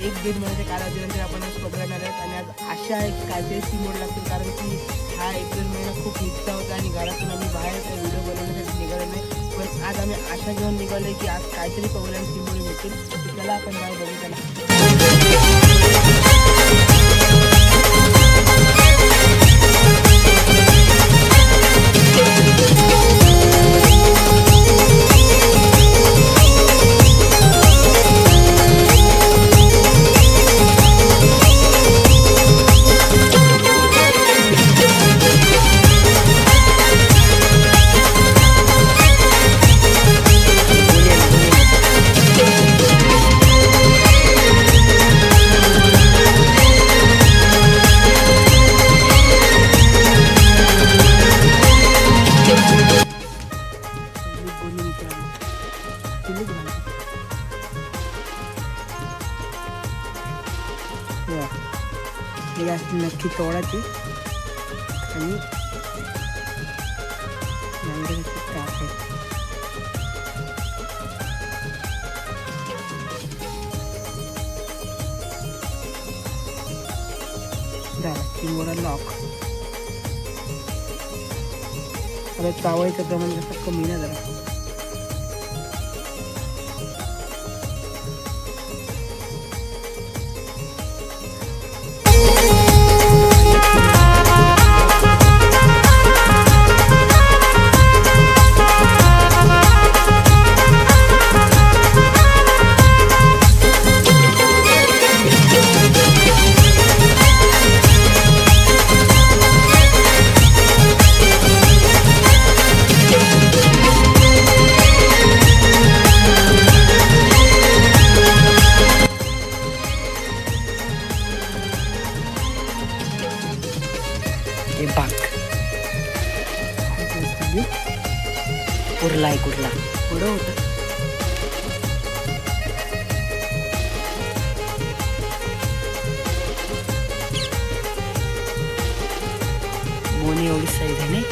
1-1.5 महिन्याच्या कालावधीनंतर आपण स्कोबला येणार आहोत आणि आज आशा आहे की काहीतरी सीमोड लागतील, कारण की हा एप्रिल महिना खूप हिस्सा होता आणि घरातून आम्ही बाहेर काही व्हिडिओ बनवण्यासाठी निघालो नाही. पण आज आम्ही आशा घेऊन निघालो की आज काहीतरी कोबला आणि सीमोड मिळतील. त्याला आपण जाऊ बघू त्याला. नक्की तोडायची आणि टाकायची. झाला किंवा लॉक. आता चावायचं प्रमाण कसं कमी ना जरा. कुर्ला पुढं होतं. मोनी एवढी साईज आहे नाही.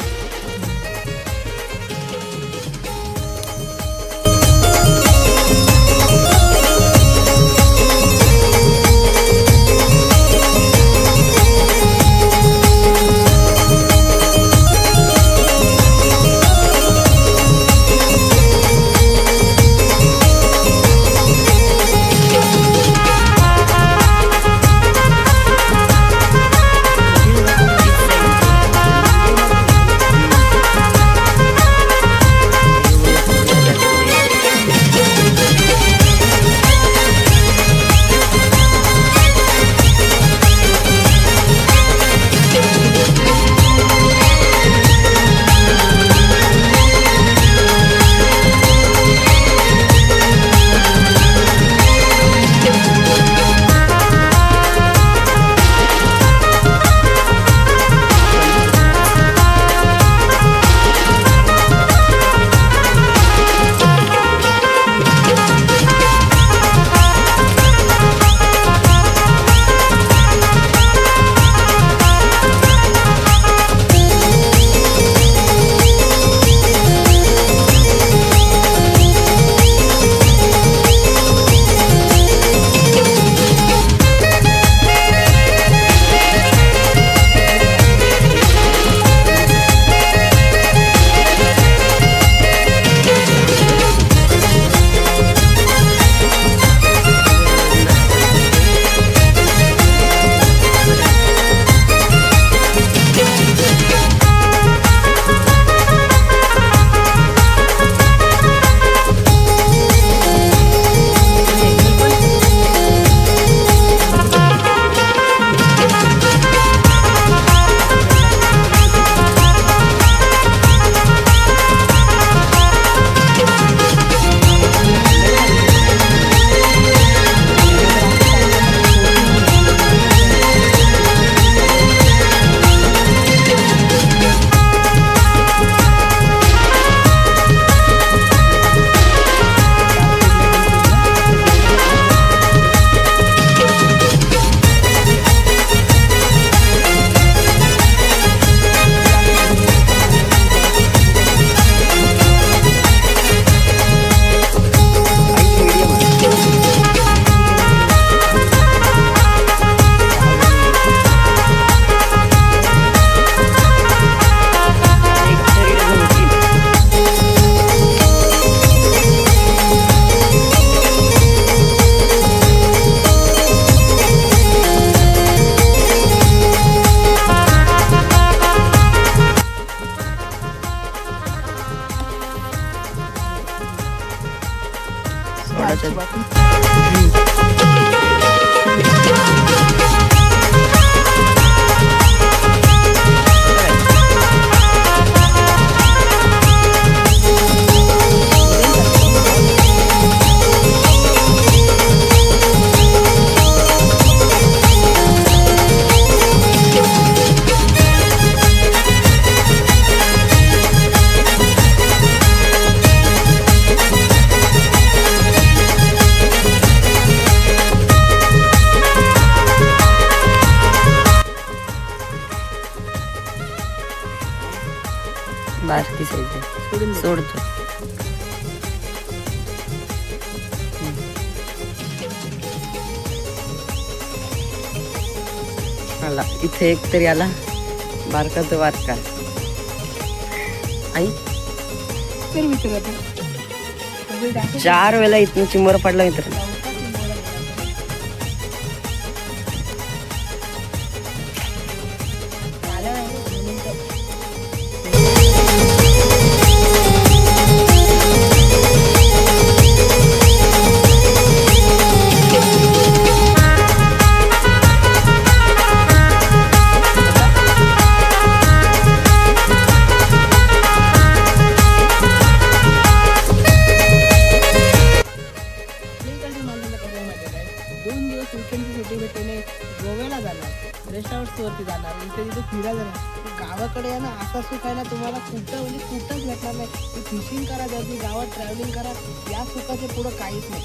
बारकी साईज सोडतो. आला इथे एक तरी आला बारका तो बारका. आई 4 वेळा इथून चिंबर पडला मित्र. गोव्याला जाणार, रेस्ट हाऊसवरती जाणार, इथे तिथे फिरायला जाणार. गावाकडे आहे ना असा सुख आहे ना तुम्हाला कुठं म्हणजे कुठंच भेटणार नाही. फिशिंग करा, गर्दी गावात ट्रॅव्हलिंग करा, या सुखाच्या पुढं काहीच नाही.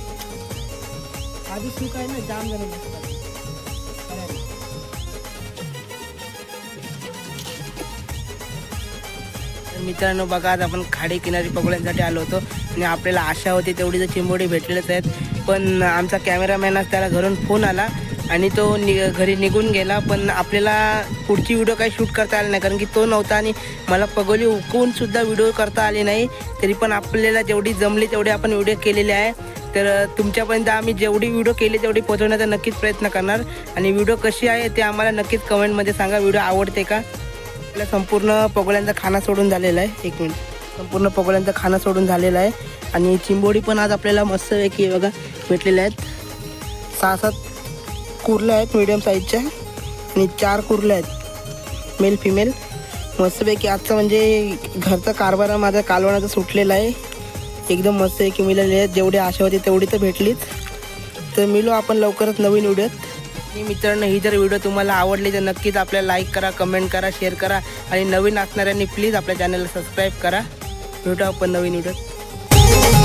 आधी सुख आहे ना जाम जण नसतात. मित्रांनो बघा, आज आपण खाडी किनारी पकडण्यासाठी आलो होतो आणि आपल्याला आशा होती तेवढी तर चिंबोडी भेटलेलेच आहेत. पण आमचा कॅमेरामॅन आज त्याला घरून फोन आला आणि तो घरी निघून गेला. पण आपल्याला पुढची व्हिडिओ काही शूट करता आली नाही कारण की तो नव्हता आणि मला पगोली उकवून सुद्धा व्हिडिओ करता आली नाही. तरी पण आपल्याला जेवढी जमली तेवढी आपण व्हिडिओ केलेली आहे. तर तुमच्यापर्यंत आम्ही जेवढी व्हिडिओ केली तेवढी पोहोचवण्याचा नक्कीच प्रयत्न करणार. आणि व्हिडिओ कशी आहे ते आम्हाला नक्कीच कमेंटमध्ये सांगा. व्हिडिओ आवडते का? आपल्या संपूर्ण पगोल्यांचा खाना सोडून झालेला आहे. एक मिनिट, संपूर्ण पगोल्यांचा खाना सोडून झालेला आहे. आणि चिंबोडी पण आज आपल्याला मस्तपैकी बघा भेटलेल्या आहेत. 6-7 कुर्ल्या आहेत मीडियम साईजच्या आणि 4 कुर्ल्या आहेत मेल फिमेल. मस्तपैकी आजचा म्हणजे घरचा कारभार माझा कालवणाचा सुटलेला आहे. एकदम मस्तपैकी मिळालेले आहेत. जेवढी आशा होती तेवढी तर भेटलीच. तर मिळू आपण लवकरच नवीन व्हिडिओत. आणि मित्रांनो, ही जर व्हिडिओ तुम्हाला आवडली तर नक्कीच आपल्याला लाईक करा, कमेंट करा, शेअर करा आणि नवीन असणाऱ्यांनी प्लीज आपल्या चॅनलला सबस्क्राईब करा. भेटू आपण नवीन व्हिडिओत.